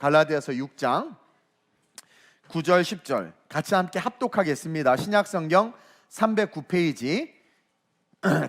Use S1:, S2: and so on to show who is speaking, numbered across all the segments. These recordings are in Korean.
S1: 갈라디아서 6장 9절 10절 같이 함께 합독하겠습니다. 신약성경 309페이지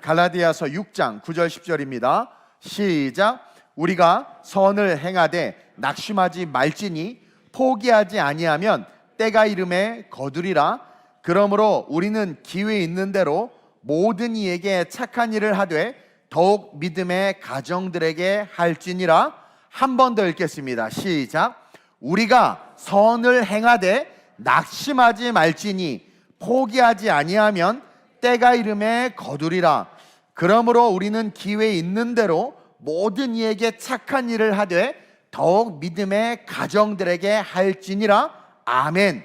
S1: 갈라디아서 6장 9절 10절입니다. 시작. 우리가 선을 행하되 낙심하지 말지니 포기하지 아니하면 때가 이름에 거두리라. 그러므로 우리는 기회 있는 대로 모든 이에게 착한 일을 하되 더욱 믿음의 가정들에게 할지니라. 한 번 더 읽겠습니다. 시작. 우리가 선을 행하되 낙심하지 말지니 포기하지 아니하면 때가 이름에 거두리라. 그러므로 우리는 기회 있는 대로 모든 이에게 착한 일을 하되 더욱 믿음의 가정들에게 할지니라. 아멘.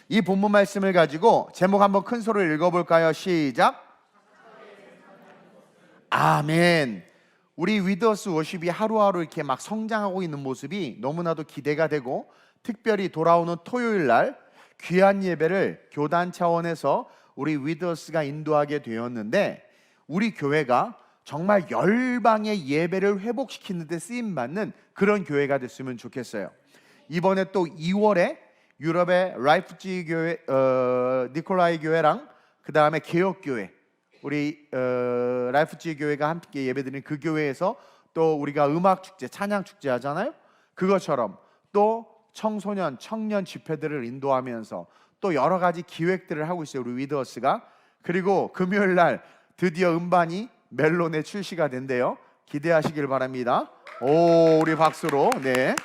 S1: 이 본문 말씀을 가지고 제목 한번 큰 소리로 읽어볼까요? 시작. 아멘. 우리 위더스 워십이 하루하루 이렇게 막 성장하고 있는 모습이 너무나도 기대가 되고, 특별히 돌아오는 토요일 날 귀한 예배를 교단 차원에서 우리 위더스가 인도하게 되었는데, 우리 교회가 정말 열방의 예배를 회복시키는 데 쓰임받는 그런 교회가 됐으면 좋겠어요. 이번에 또 2월에 유럽의 라이프치히 교회, 니콜라이 교회랑 그 다음에 개혁교회, 우리 라이프치히 교회가 함께 예배드리는 그 교회에서 또 우리가 음악축제, 찬양축제 하잖아요. 그것처럼 또 청소년, 청년 집회들을 인도하면서 또 여러 가지 기획들을 하고 있어요, 우리 위더스가. 그리고 금요일 날 드디어 음반이 멜론에 출시가 된대요. 기대하시길 바랍니다. 오, 우리 박수로. 네.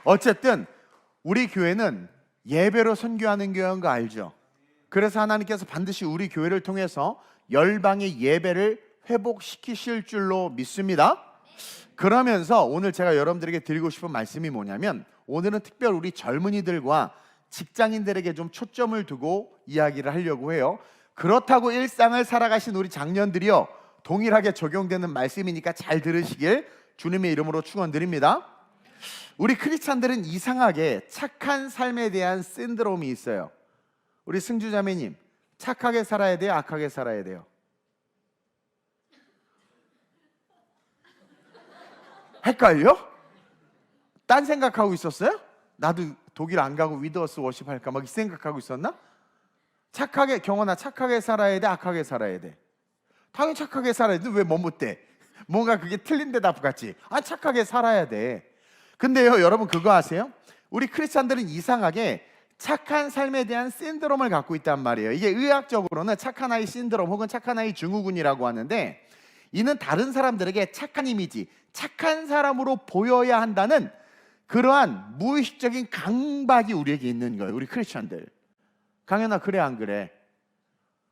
S1: 어쨌든 우리 교회는 예배로 선교하는 교회인 거 알죠? 그래서 하나님께서 반드시 우리 교회를 통해서 열방의 예배를 회복시키실 줄로 믿습니다. 그러면서 오늘 제가 여러분들에게 드리고 싶은 말씀이 뭐냐면, 오늘은 특별 우리 젊은이들과 직장인들에게 좀 초점을 두고 이야기를 하려고 해요. 그렇다고 일상을 살아가신 우리 장년들이요, 동일하게 적용되는 말씀이니까 잘 들으시길 주님의 이름으로 축원드립니다. 우리 크리스찬들은 이상하게 착한 삶에 대한 신드롬이 있어요. 우리 승주자매님, 착하게 살아야 돼요? 악하게 살아야 돼요? 헷갈려? 딴 생각하고 있었어요? 나도 독일 안 가고 위더스 워십 할까 막 이 생각하고 있었나? 착하게, 경원아, 착하게 살아야 돼? 악하게 살아야 돼? 당연히 착하게 살아야 돼. 왜 머뭇대? 뭔가 그게 틀린 대답 같지? 아, 착하게 살아야 돼. 근데요, 여러분 그거 아세요? 우리 크리스찬들은 이상하게 착한 삶에 대한 신드롬을 갖고 있단 말이에요. 이게 의학적으로는 착한 아이 신드롬 혹은 착한 아이 증후군이라고 하는데, 이는 다른 사람들에게 착한 이미지, 착한 사람으로 보여야 한다는 그러한 무의식적인 강박이 우리에게 있는 거예요, 우리 크리스찬들. 강연아, 그래 안 그래?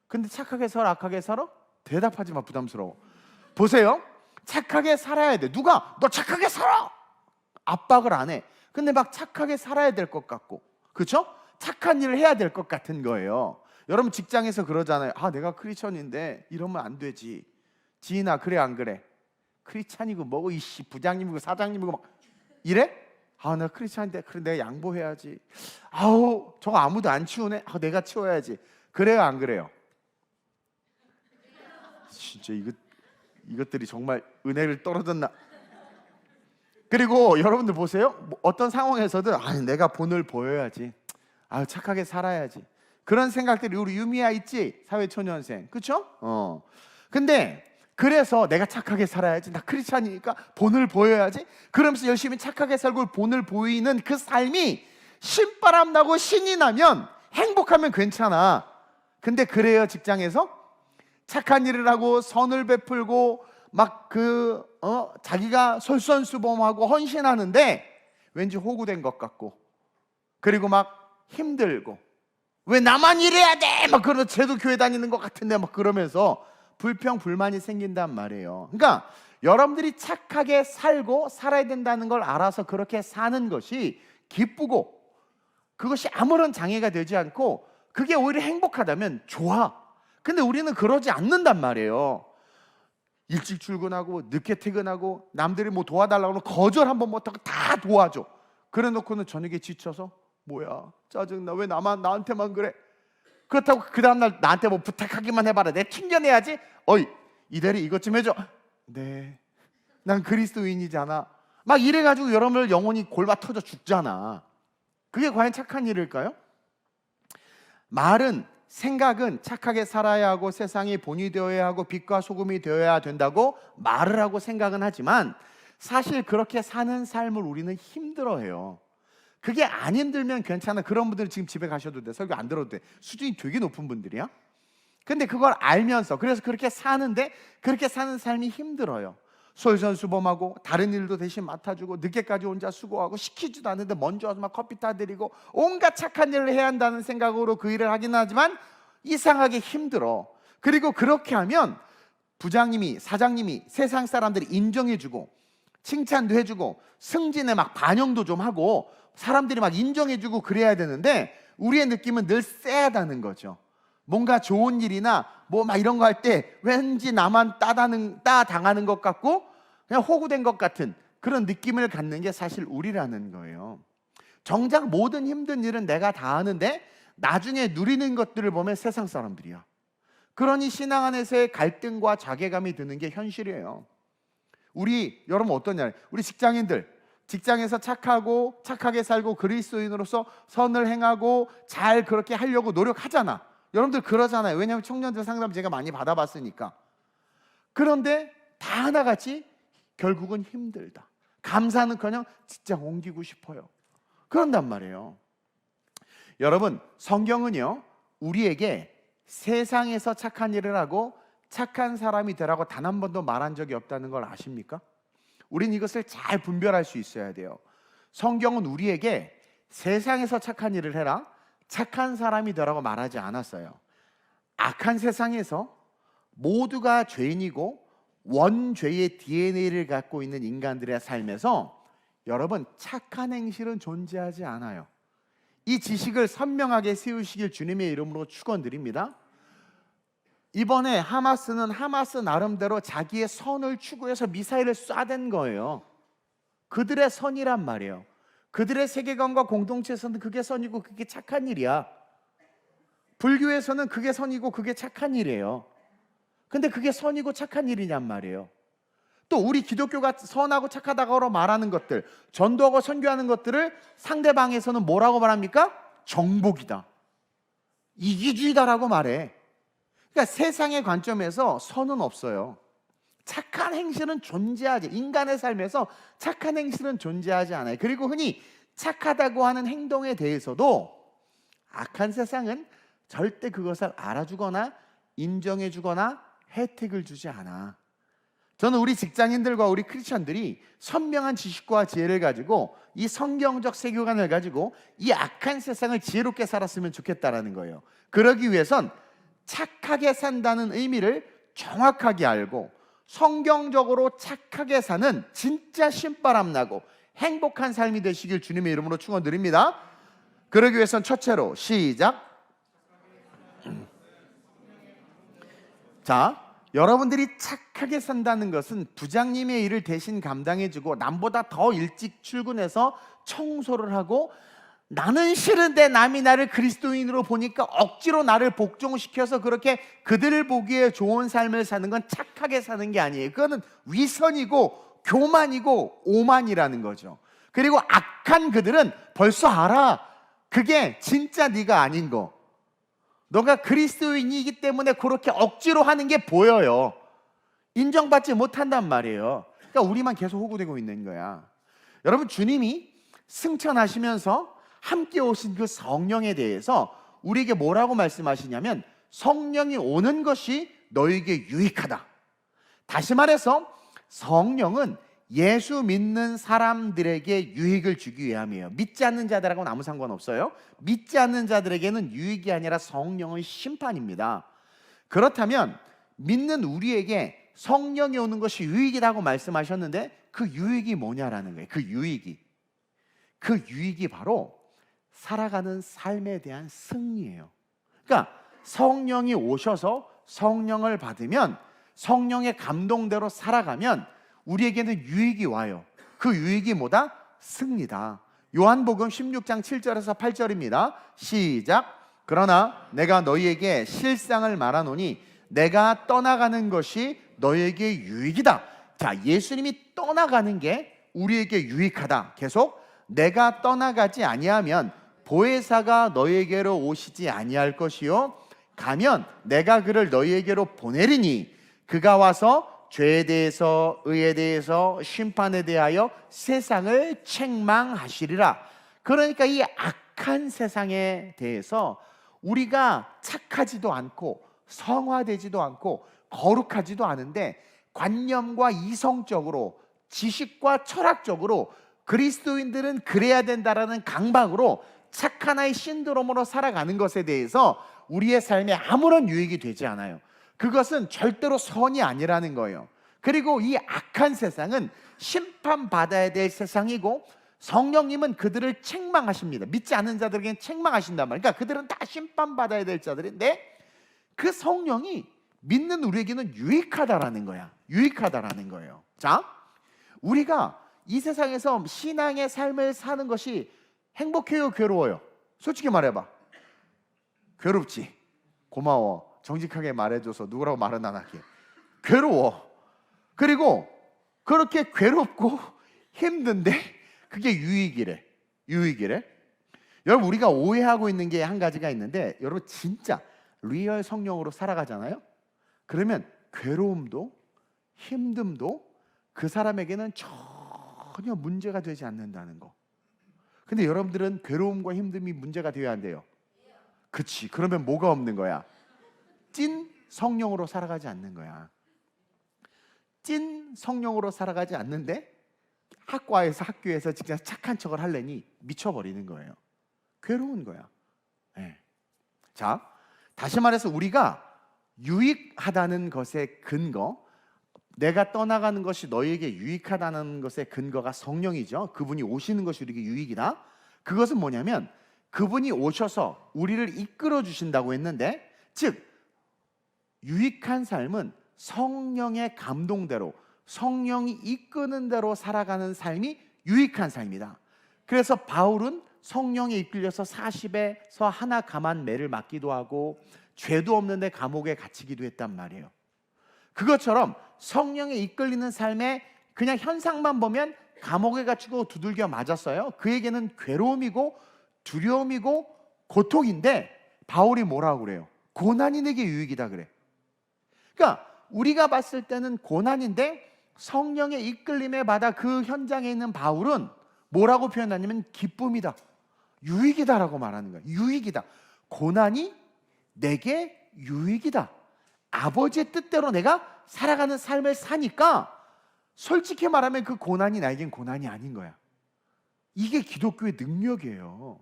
S1: 근데 착하게 살아, 악하게 살아? 대답하지 마, 부담스러워. 보세요, 착하게 살아야 돼. 누가 너 착하게 살아! 압박을 안 해. 근데 막 착하게 살아야 될 것 같고, 그렇죠? 착한 일을 해야 될 것 같은 거예요. 여러분 직장에서 그러잖아요. 아, 내가 크리스천인데 이러면 안 되지. 지인아, 그래 안 그래? 크리스찬이고 뭐고 이씨 부장님이고 사장님이고 막 이래? 아, 나 크리스찬인데 그래 내가 양보해야지. 아우, 저거 아무도 안 치우네. 아, 내가 치워야지. 그래요 안 그래요? 진짜 이것들이 정말 은혜를 떨어졌나. 그리고 여러분들 보세요. 뭐 어떤 상황에서든 아니 내가 본을 보여야지. 아, 착하게 살아야지. 그런 생각들이 우리 유미야 있지? 사회초년생. 그렇죠? 근데 그래서 내가 착하게 살아야지. 나 크리스찬이니까 본을 보여야지. 그러면서 열심히 착하게 살고 본을 보이는 그 삶이 신바람 나고 신이 나면 행복하면 괜찮아. 근데 그래요, 직장에서? 착한 일을 하고 선을 베풀고 막 자기가 솔선수범하고 헌신하는데 왠지 호구된 것 같고, 그리고 막 힘들고, 왜 나만 이래야 돼? 막 그러면 쟤도 교회 다니는 것 같은데 막 그러면서 불평 불만이 생긴단 말이에요. 그러니까 여러분들이 착하게 살고 살아야 된다는 걸 알아서 그렇게 사는 것이 기쁘고, 그것이 아무런 장애가 되지 않고 그게 오히려 행복하다면 좋아. 근데 우리는 그러지 않는단 말이에요. 일찍 출근하고 늦게 퇴근하고 남들이 뭐 도와달라고 하면 거절 한번 못하고 다 도와줘. 그래 놓고는 저녁에 지쳐서 뭐야 짜증나, 왜 나한테만 그래. 그렇다고 그 다음날 나한테 뭐 부탁하기만 해봐라, 내가 튕겨내야지. 어이, 이 대리 이것 좀 해줘. 네, 난 그리스도인이잖아. 막 이래가지고 여러분들 영혼이 골마 터져 죽잖아. 그게 과연 착한 일일까요? 말은, 생각은 착하게 살아야 하고 세상이 본이 되어야 하고 빛과 소금이 되어야 된다고 말을 하고 생각은 하지만 사실 그렇게 사는 삶을 우리는 힘들어해요. 그게 안 힘들면 괜찮아. 그런 분들은 지금 집에 가셔도 돼. 설교 안 들어도 돼. 수준이 되게 높은 분들이야. 근데 그걸 알면서, 그래서 그렇게 사는데 그렇게 사는 삶이 힘들어요. 솔선수범하고 다른 일도 대신 맡아주고 늦게까지 혼자 수고하고 시키지도 않는데 먼저 와서 막 커피 타드리고 온갖 착한 일을 해야 한다는 생각으로 그 일을 하긴 하지만 이상하게 힘들어. 그리고 그렇게 하면 부장님이, 사장님이, 세상 사람들이 인정해주고 칭찬도 해주고 승진에 막 반영도 좀 하고 사람들이 막 인정해주고 그래야 되는데 우리의 느낌은 늘 쎄하다는 거죠. 뭔가 좋은 일이나 뭐 막 이런 거 할 때 왠지 나만 따당하는 것 같고 그냥 호구된 것 같은 그런 느낌을 갖는 게 사실 우리라는 거예요. 정작 모든 힘든 일은 내가 다 하는데 나중에 누리는 것들을 보면 세상 사람들이야. 그러니 신앙 안에서의 갈등과 자괴감이 드는 게 현실이에요. 여러분 어떠냐? 우리 직장인들, 직장에서 착하고 착하게 살고 그리스도인으로서 선을 행하고 잘 그렇게 하려고 노력하잖아. 여러분들 그러잖아요. 왜냐하면 청년들 상담 제가 많이 받아봤으니까. 그런데 다 하나같이 결국은 힘들다. 감사는커녕 직장 옮기고 싶어요. 그런단 말이에요. 여러분, 성경은요 우리에게 세상에서 착한 일을 하고 착한 사람이 되라고 단 한 번도 말한 적이 없다는 걸 아십니까? 우린 이것을 잘 분별할 수 있어야 돼요. 성경은 우리에게 세상에서 착한 일을 해라, 착한 사람이 되라고 말하지 않았어요. 악한 세상에서 모두가 죄인이고 원죄의 DNA를 갖고 있는 인간들의 삶에서 여러분 착한 행실은 존재하지 않아요. 이 지식을 선명하게 세우시길 주님의 이름으로 축원드립니다. 이번에 하마스는 하마스 나름대로 자기의 선을 추구해서 미사일을 쏴댄 거예요. 그들의 선이란 말이에요. 그들의 세계관과 공동체에서는 그게 선이고 그게 착한 일이야. 불교에서는 그게 선이고 그게 착한 일이에요. 근데 그게 선이고 착한 일이냔 말이에요. 또 우리 기독교가 선하고 착하다고 말하는 것들, 전도하고 선교하는 것들을 상대방에서는 뭐라고 말합니까? 정복이다, 이기주의다라고 말해. 그러니까 세상의 관점에서 선은 없어요. 착한 행실은 존재하지, 인간의 삶에서 착한 행실은 존재하지 않아요. 그리고 흔히 착하다고 하는 행동에 대해서도 악한 세상은 절대 그것을 알아주거나 인정해주거나 혜택을 주지 않아. 저는 우리 직장인들과 우리 크리스천들이 선명한 지식과 지혜를 가지고 이 성경적 세계관을 가지고 이 악한 세상을 지혜롭게 살았으면 좋겠다라는 거예요. 그러기 위해선 착하게 산다는 의미를 정확하게 알고 성경적으로 착하게 사는 진짜 신바람나고 행복한 삶이 되시길 주님의 이름으로 축원드립니다. 그러기 위해선 첫째로 시작. 자, 여러분들이 착하게 산다는 것은 부장님의 일을 대신 감당해주고 남보다 더 일찍 출근해서 청소를 하고 나는 싫은데 남이 나를 그리스도인으로 보니까 억지로 나를 복종시켜서 그렇게 그들을 보기에 좋은 삶을 사는 건 착하게 사는 게 아니에요. 그거는 위선이고 교만이고 오만이라는 거죠. 그리고 악한 그들은 벌써 알아. 그게 진짜 네가 아닌 거. 너가 그리스도인이기 때문에 그렇게 억지로 하는 게 보여요. 인정받지 못한단 말이에요. 그러니까 우리만 계속 호구되고 있는 거야. 여러분, 주님이 승천하시면서 함께 오신 그 성령에 대해서 우리에게 뭐라고 말씀하시냐면 성령이 오는 것이 너에게 유익하다. 다시 말해서 성령은 예수 믿는 사람들에게 유익을 주기 위함이에요. 믿지 않는 자들하고는 아무 상관없어요. 믿지 않는 자들에게는 유익이 아니라 성령은 심판입니다. 그렇다면 믿는 우리에게 성령이 오는 것이 유익이라고 말씀하셨는데 그 유익이 뭐냐라는 거예요. 그 유익이 바로 살아가는 삶에 대한 승리예요. 그러니까 성령이 오셔서 성령을 받으면 성령의 감동대로 살아가면 우리에게는 유익이 와요. 그 유익이 뭐다? 승리다. 요한복음 16장 7절에서 8절입니다. 시작. 그러나 내가 너희에게 실상을 말하노니 내가 떠나가는 것이 너희에게 유익이다. 자, 예수님이 떠나가는 게 우리에게 유익하다. 계속 내가 떠나가지 아니하면 보혜사가 너희에게로 오시지 아니할 것이요 가면 내가 그를 너희에게로 보내리니 그가 와서 죄에 대해서 의에 대해서 심판에 대하여 세상을 책망하시리라. 그러니까 이 악한 세상에 대해서 우리가 착하지도 않고 성화되지도 않고 거룩하지도 않은데 관념과 이성적으로 지식과 철학적으로 그리스도인들은 그래야 된다라는 강박으로 착한 아이 신드롬으로 살아가는 것에 대해서 우리의 삶에 아무런 유익이 되지 않아요. 그것은 절대로 선이 아니라는 거예요. 그리고 이 악한 세상은 심판받아야 될 세상이고 성령님은 그들을 책망하십니다. 믿지 않는 자들에게는 책망하신단 말이에요. 그러니까 그들은 다 심판받아야 될 자들인데 그 성령이 믿는 우리에게는 유익하다라는 거야. 유익하다라는 거예요. 자, 우리가 이 세상에서 신앙의 삶을 사는 것이 행복해요, 괴로워요? 솔직히 말해봐. 괴롭지. 고마워. 정직하게 말해줘서 누구라고 말은 안 할게. 괴로워. 그리고 그렇게 괴롭고 힘든데 그게 유익이래. 유익이래. 여러분, 우리가 오해하고 있는 게 한 가지가 있는데, 여러분 진짜 리얼 성령으로 살아가잖아요. 그러면 괴로움도 힘듦도 그 사람에게는 전혀 문제가 되지 않는다는 거. 근데 여러분들은 괴로움과 힘듦이 문제가 되어야 한대요. 그치. 그러면 뭐가 없는 거야? 찐 성령으로 살아가지 않는 거야. 찐 성령으로 살아가지 않는데 학과에서 학교에서 진짜 착한 척을 하려니 미쳐버리는 거예요. 괴로운 거야. 네. 자, 다시 말해서 우리가 유익하다는 것의 근거, 내가 떠나가는 것이 너희에게 유익하다는 것의 근거가 성령이죠. 그분이 오시는 것이 우리에게 유익이다. 그것은 뭐냐면 그분이 오셔서 우리를 이끌어 주신다고 했는데, 즉 유익한 삶은 성령의 감동대로 성령이 이끄는 대로 살아가는 삶이 유익한 삶이다. 그래서 바울은 성령에 이끌려서 40에서 하나 감한 매를 맞기도 하고 죄도 없는데 감옥에 갇히기도 했단 말이에요. 그것처럼 성령에 이끌리는 삶의 그냥 현상만 보면 감옥에 갇히고 두들겨 맞았어요. 그에게는 괴로움이고 두려움이고 고통인데 바울이 뭐라고 그래요? 고난이 내게 유익이다 그래. 그러니까 우리가 봤을 때는 고난인데 성령의 이끌림에 받아 그 현장에 있는 바울은 뭐라고 표현하냐면 기쁨이다, 유익이다라고 말하는 거예요. 유익이다. 고난이 내게 유익이다. 아버지의 뜻대로 내가 살아가는 삶을 사니까 솔직히 말하면 그 고난이 나에겐 고난이 아닌 거야. 이게 기독교의 능력이에요.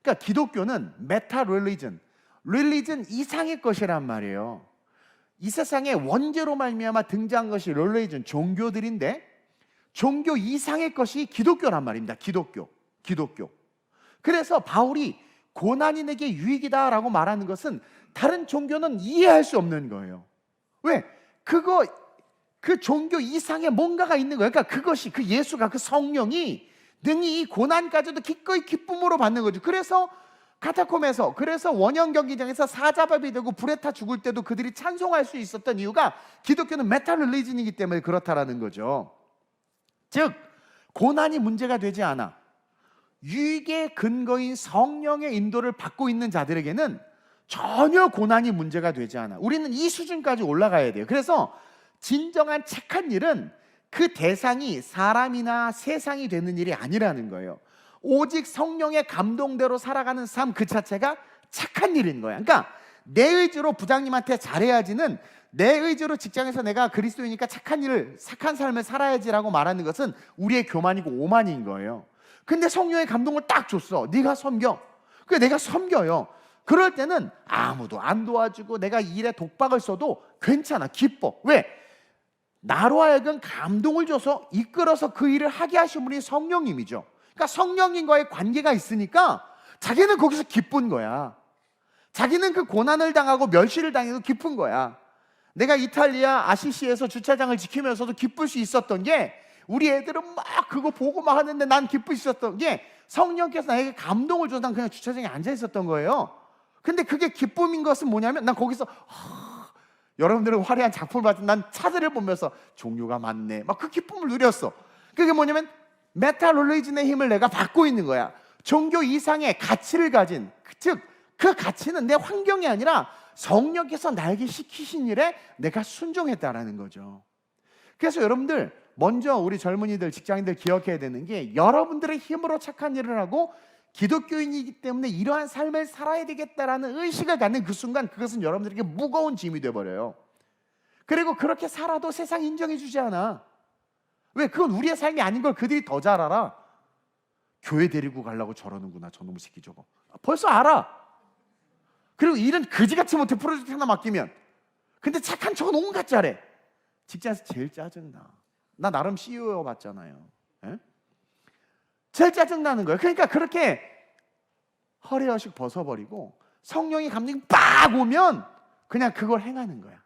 S1: 그러니까 기독교는 메타 릴리전, 릴리전 이상의 것이란 말이에요. 이 세상에 원죄로 말미암아 등장한 것이 릴리전, 종교들인데 종교 이상의 것이 기독교란 말입니다. 기독교. 그래서 바울이 고난이 내게 유익이다라고 말하는 것은 다른 종교는 이해할 수 없는 거예요. 왜? 그 종교 이상의 뭔가가 있는 거예요. 그러니까 그것이, 그 예수가, 그 성령이 능히 이 고난까지도 기꺼이 기쁨으로 받는 거죠. 그래서 카타콤에서, 그래서 원형 경기장에서 사자밥이 되고 불에 타 죽을 때도 그들이 찬송할 수 있었던 이유가 기독교는 메타 릴리전이기 때문에 그렇다라는 거죠. 즉 고난이 문제가 되지 않아. 유익의 근거인 성령의 인도를 받고 있는 자들에게는 전혀 고난이 문제가 되지 않아. 우리는 이 수준까지 올라가야 돼요. 그래서 진정한 착한 일은 그 대상이 사람이나 세상이 되는 일이 아니라는 거예요. 오직 성령의 감동대로 살아가는 삶 그 자체가 착한 일인 거야. 그러니까 내 의지로 부장님한테 잘해야지는, 내 의지로 직장에서 내가 그리스도이니까 착한 삶을 살아야지라고 말하는 것은 우리의 교만이고 오만인 거예요. 근데 성령의 감동을 딱 줬어. 네가 섬겨. 그래, 내가 섬겨요. 그럴 때는 아무도 안 도와주고 내가 일에 독박을 써도 괜찮아, 기뻐. 왜? 나로 하여금 감동을 줘서 이끌어서 그 일을 하게 하신 분이 성령님이죠. 그러니까 성령님과의 관계가 있으니까 자기는 거기서 기쁜 거야. 자기는 그 고난을 당하고 멸시를 당해도 기쁜 거야. 내가 이탈리아 아시시에서 주차장을 지키면서도 기쁠 수 있었던 게, 우리 애들은 막 그거 보고 막 하는데 난 기쁠 수 있었던 게 성령께서 나에게 감동을 줘서 난 그냥 주차장에 앉아 있었던 거예요. 근데 그게 기쁨인 것은 뭐냐면 난 거기서 여러분들은 화려한 작품을 봤을 때 난 차들을 보면서 종류가 많네, 막 그 기쁨을 누렸어. 그게 뭐냐면 메타롤리즘의 힘을 내가 받고 있는 거야. 종교 이상의 가치를 가진, 즉 그 가치는 내 환경이 아니라 성령께서 나에게 시키신 일에 내가 순종했다라는 거죠. 그래서 여러분들, 먼저 우리 젊은이들, 직장인들 기억해야 되는 게, 여러분들의 힘으로 착한 일을 하고 기독교인이기 때문에 이러한 삶을 살아야 되겠다라는 의식을 갖는 그 순간, 그것은 여러분들에게 무거운 짐이 돼버려요. 그리고 그렇게 살아도 세상 인정해 주지 않아. 왜? 그건 우리의 삶이 아닌 걸 그들이 더 잘 알아. 교회 데리고 가려고 저러는구나, 저놈의 새끼 저거. 벌써 알아. 그리고 일은 그지같이 못해, 프로젝트 하나 맡기면. 근데 착한 척은 온갖 잘해. 직장에서 제일 짜증나. 나 나름 CEO 봤잖아요. 에? 제일 짜증나는 거예요. 그러니까 그렇게 허리허식 벗어버리고 성령의 감동이 빡 오면 그냥 그걸 행하는 거야.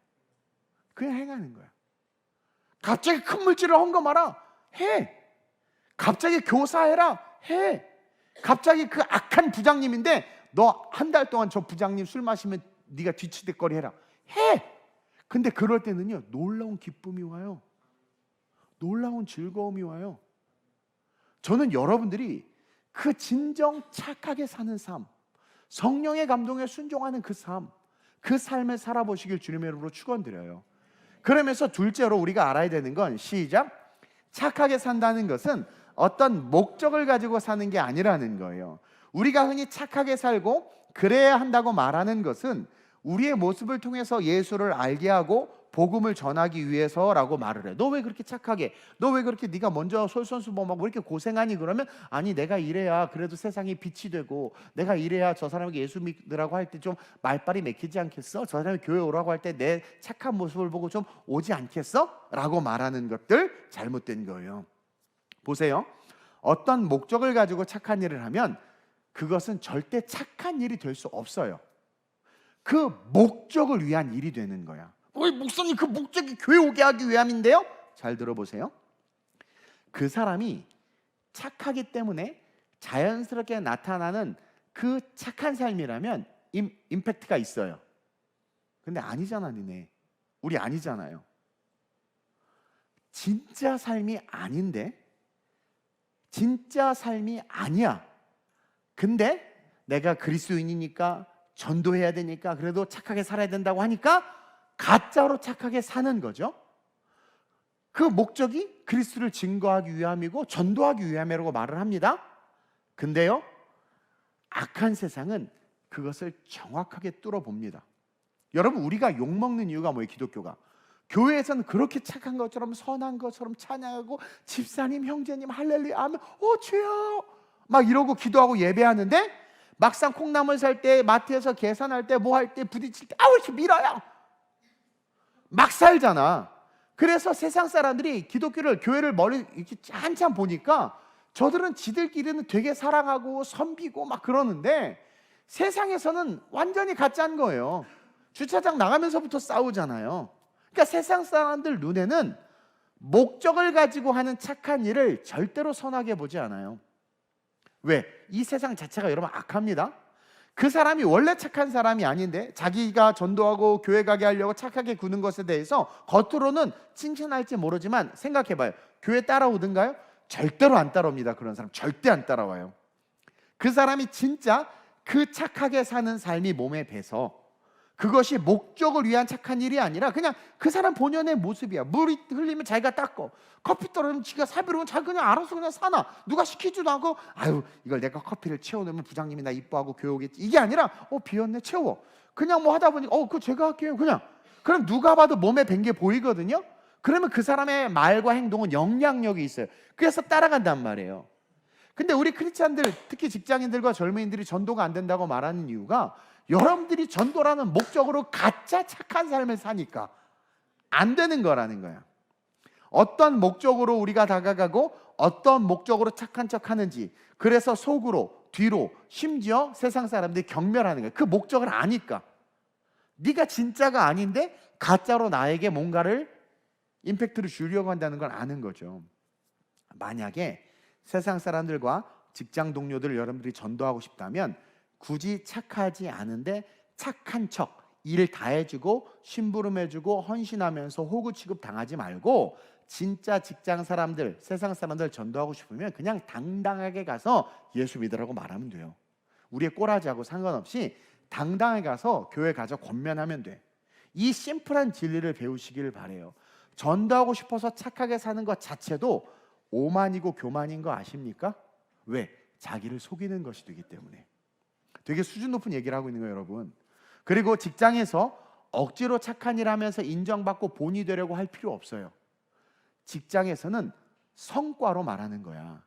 S1: 그냥 행하는 거야. 갑자기 큰 물질을 헌금하라, 해. 갑자기 교사해라, 해. 갑자기 그 악한 부장님인데 너 한 달 동안 저 부장님 술 마시면 네가 뒤치대거리 해라, 해. 근데 그럴 때는요, 놀라운 기쁨이 와요. 놀라운 즐거움이 와요. 저는 여러분들이 그 진정 착하게 사는 삶, 성령의 감동에 순종하는 그 삶, 그 삶을 살아보시길 주님의 이름으로 축원드려요. 그러면서 둘째로 우리가 알아야 되는 건, 시작, 착하게 산다는 것은 어떤 목적을 가지고 사는 게 아니라는 거예요. 우리가 흔히 착하게 살고 그래야 한다고 말하는 것은 우리의 모습을 통해서 예수를 알게 하고 복음을 전하기 위해서라고 말을 해. 너 왜 그렇게 착하게, 너 왜 그렇게 네가 먼저 솔선수범하고 왜 이렇게 고생하니? 그러면 아니, 내가 이래야 그래도 세상이 빛이 되고, 내가 이래야 저 사람에게 예수 믿으라고 할 때 좀 말빨이 맥히지 않겠어? 저 사람이 교회 오라고 할 때 내 착한 모습을 보고 좀 오지 않겠어? 라고 말하는 것들 잘못된 거예요. 보세요. 어떤 목적을 가지고 착한 일을 하면 그것은 절대 착한 일이 될 수 없어요. 그 목적을 위한 일이 되는 거야. 목사님, 그 목적이 교회 오게 하기 위함인데요? 잘 들어보세요. 그 사람이 착하기 때문에 자연스럽게 나타나는 그 착한 삶이라면 임팩트가 있어요. 근데 아니잖아, 니네. 우리 아니잖아요. 진짜 삶이 아닌데, 진짜 삶이 아니야. 근데 내가 그리스도인이니까, 전도해야 되니까, 그래도 착하게 살아야 된다고 하니까 가짜로 착하게 사는 거죠. 그 목적이 그리스도를 증거하기 위함이고 전도하기 위함이라고 말을 합니다. 근데요, 악한 세상은 그것을 정확하게 뚫어봅니다. 여러분, 우리가 욕먹는 이유가 뭐예요? 기독교가 교회에서는 그렇게 착한 것처럼, 선한 것처럼 찬양하고, 집사님, 형제님, 할렐루야 하면 주여 막 이러고 기도하고 예배하는데, 막상 콩나물 살 때, 마트에서 계산할 때, 뭐 할 때, 부딪힐 때 이렇게 밀어요. 막 살잖아. 그래서 세상 사람들이 기독교를, 교회를 멀리 이렇게 한참 보니까 저들은 지들끼리는 되게 사랑하고 섬기고 막 그러는데, 세상에서는 완전히 가짜인 거예요. 주차장 나가면서부터 싸우잖아요. 그러니까 세상 사람들 눈에는 목적을 가지고 하는 착한 일을 절대로 선하게 보지 않아요. 왜? 이 세상 자체가 여러분 악합니다. 그 사람이 원래 착한 사람이 아닌데 자기가 전도하고 교회 가게 하려고 착하게 구는 것에 대해서 겉으로는 칭찬할지 모르지만, 생각해봐요. 교회 따라오든가요? 절대로 안 따라옵니다. 그런 사람 절대 안 따라와요. 그 사람이 진짜 그 착하게 사는 삶이 몸에 배서 그것이 목적을 위한 착한 일이 아니라 그냥 그 사람 본연의 모습이야. 물이 흘리면 자기가 닦고, 커피 떨어지면 지가 사비로면 자기 그냥 알아서 그냥 사나. 누가 시키지도 않고, 아유, 이걸 내가 커피를 채워놓으면 부장님이 나 이뻐하고 교회 오겠지. 이게 아니라 비었네, 채워. 그냥 뭐 하다 보니까 그거 제가 할게요. 그냥. 그럼 누가 봐도 몸에 밴 게 보이거든요. 그러면 그 사람의 말과 행동은 영향력이 있어요. 그래서 따라간단 말이에요. 근데 우리 크리스찬들, 특히 직장인들과 젊은이들이 전도가 안 된다고 말하는 이유가, 여러분들이 전도라는 목적으로 가짜 착한 삶을 사니까 안 되는 거라는 거야. 어떤 목적으로 우리가 다가가고 어떤 목적으로 착한 척 하는지, 그래서 속으로, 뒤로, 심지어 세상 사람들이 경멸하는 거야. 그 목적을 아니까. 네가 진짜가 아닌데 가짜로 나에게 뭔가를, 임팩트를 주려고 한다는 걸 아는 거죠. 만약에 세상 사람들과 직장 동료들을 여러분들이 전도하고 싶다면 굳이 착하지 않은데 착한 척, 일 다 해주고 심부름해주고 헌신하면서 호구 취급 당하지 말고 진짜 직장 사람들, 세상 사람들 전도하고 싶으면 그냥 당당하게 가서 예수 믿으라고 말하면 돼요. 우리의 꼬라지하고 상관없이 당당하게 가서 교회 가서 권면하면 돼. 이 심플한 진리를 배우시기를 바래요. 전도하고 싶어서 착하게 사는 것 자체도 오만이고 교만인 거 아십니까? 왜? 자기를 속이는 것이 되기 때문에. 되게 수준 높은 얘기를 하고 있는 거예요, 여러분. 그리고 직장에서 억지로 착한 일 하면서 인정받고 본이 되려고 할 필요 없어요. 직장에서는 성과로 말하는 거야.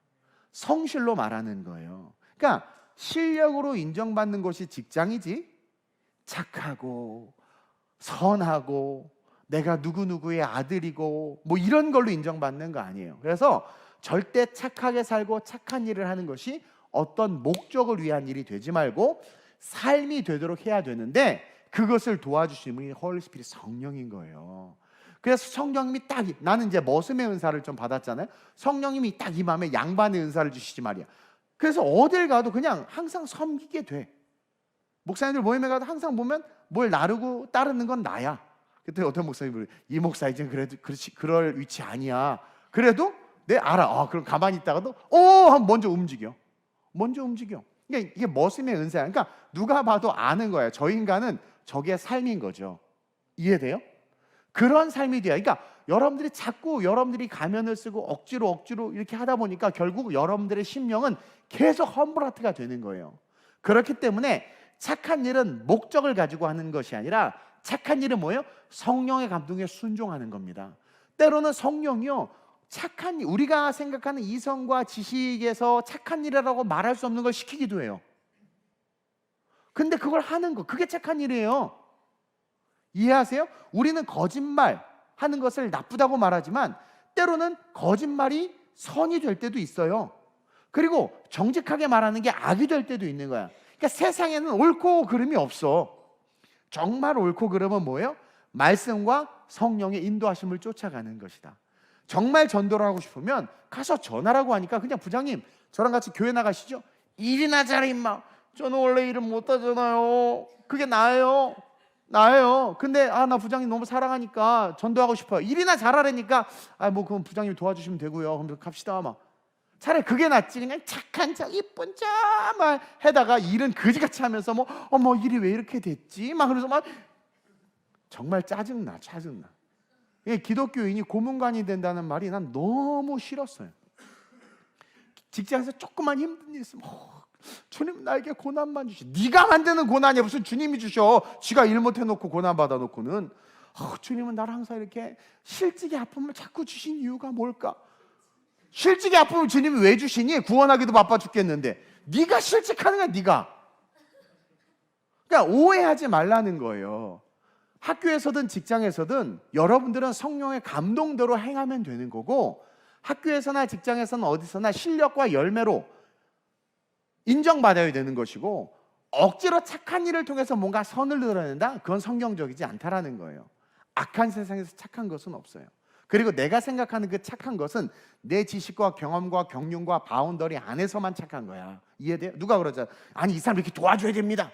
S1: 성실로 말하는 거예요. 그러니까 실력으로 인정받는 것이 직장이지, 착하고 선하고 내가 누구누구의 아들이고 뭐 이런 걸로 인정받는 거 아니에요. 그래서 절대 착하게 살고 착한 일을 하는 것이 어떤 목적을 위한 일이 되지 말고 삶이 되도록 해야 되는데, 그것을 도와주시는 분이 홀리 스피릿 성령인 거예요. 그래서 성령님이 딱, 나는 이제 머슴의 은사를 좀 받았잖아요. 성령님이 딱 이 마음에 양반의 은사를 주시지 말이야. 그래서 어딜 가도 그냥 항상 섬기게 돼. 목사님들 모임에 가도 항상 보면 뭘 나르고 따르는 건 나야. 그때 어떤 목사님이 이 목사 이제 그래도 그렇지, 그럴 위치 아니야. 그래도 내 알아. 그럼 가만히 있다가도 하면 먼저 움직여. 그러니까 이게 머슴의 은사야. 그러니까 누가 봐도 아는 거예요. 저 인간은 저게 삶인 거죠. 이해돼요? 그런 삶이 돼요. 그러니까 여러분들이 자꾸 여러분들이 가면을 쓰고 억지로 이렇게 하다 보니까 결국 여러분들의 심령은 계속 험블하트가 되는 거예요. 그렇기 때문에 착한 일은 목적을 가지고 하는 것이 아니라 착한 일은 뭐예요? 성령의 감동에 순종하는 겁니다. 때로는 성령이요, 착한 일, 우리가 생각하는 이성과 지식에서 착한 일이라고 말할 수 없는 걸 시키기도 해요. 근데 그걸 하는 거, 그게 착한 일이에요. 이해하세요? 우리는 거짓말 하는 것을 나쁘다고 말하지만 때로는 거짓말이 선이 될 때도 있어요. 그리고 정직하게 말하는 게 악이 될 때도 있는 거야. 그러니까 세상에는 옳고 그름이 없어. 정말 옳고 그름은 뭐예요? 말씀과 성령의 인도하심을 쫓아가는 것이다. 정말 전도를 하고 싶으면 가서 전하라고 하니까 그냥 부장님 저랑 같이 교회 나가시죠? 일이나 잘해 임마. 저는 원래 일을 못하잖아요. 그게 나예요. 근데 나 부장님 너무 사랑하니까 전도하고 싶어요. 일이나 잘하라니까 뭐 그건 부장님 도와주시면 되고요. 그럼 갑시다. 막 차라리 그게 낫지. 그냥 착한 척 이쁜 척만 해다가 일은 그지같이 하면서 뭐 일이 왜 이렇게 됐지? 막 그래서 막 정말 짜증나. 기독교인이 고문관이 된다는 말이 난 너무 싫었어요. 직장에서 조그만 힘든 일 있으면 주님 나에게 고난만 주시. 네가 만드는 고난이 무슨 주님이 주셔. 지가 일 못해놓고 고난 받아놓고는. 주님은 나를 항상 이렇게 실직의 아픔을 자꾸 주신 이유가 뭘까? 실직의 아픔을 주님이 왜 주시니? 구원하기도 바빠 죽겠는데 네가 실직하는 거야. 네가. 그러니까 오해하지 말라는 거예요. 학교에서든 직장에서든 여러분들은 성령의 감동대로 행하면 되는 거고, 학교에서나 직장에서는 어디서나 실력과 열매로 인정받아야 되는 것이고, 억지로 착한 일을 통해서 뭔가 선을 드러낸다? 그건 성경적이지 않다라는 거예요. 악한 세상에서 착한 것은 없어요. 그리고 내가 생각하는 그 착한 것은 내 지식과 경험과 경륜과 바운더리 안에서만 착한 거야. 이해돼요? 누가 그러잖아. 아니 이 사람 이렇게 도와줘야 됩니다.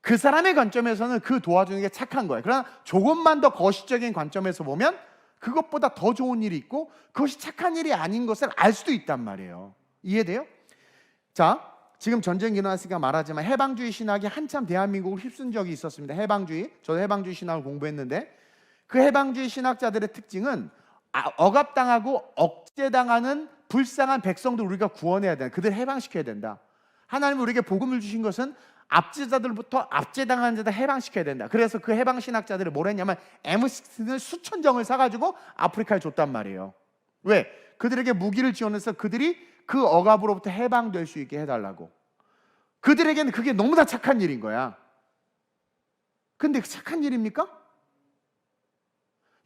S1: 그 사람의 관점에서는 그 도와주는 게 착한 거예요. 그러나 조금만 더 거시적인 관점에서 보면 그것보다 더 좋은 일이 있고 그것이 착한 일이 아닌 것을 알 수도 있단 말이에요. 이해돼요? 자, 지금 전쟁이 일어났으니까 말하지만 해방주의 신학이 한참 대한민국을 휩쓴 적이 있었습니다. 해방주의. 저도 해방주의 신학을 공부했는데 그 해방주의 신학자들의 특징은 억압당하고 억제당하는 불쌍한 백성들 우리가 구원해야 된다. 그들 해방시켜야 된다. 하나님은 우리에게 복음을 주신 것은 압제자들부터 압제당한 자들 해방시켜야 된다. 그래서 그 해방 신학자들이 뭘 했냐면 M16을 수천 정을 사가지고 아프리카에 줬단 말이에요. 왜? 그들에게 무기를 지원해서 그들이 그 억압으로부터 해방될 수 있게 해달라고. 그들에게는 그게 너무나 착한 일인 거야. 근데 착한 일입니까?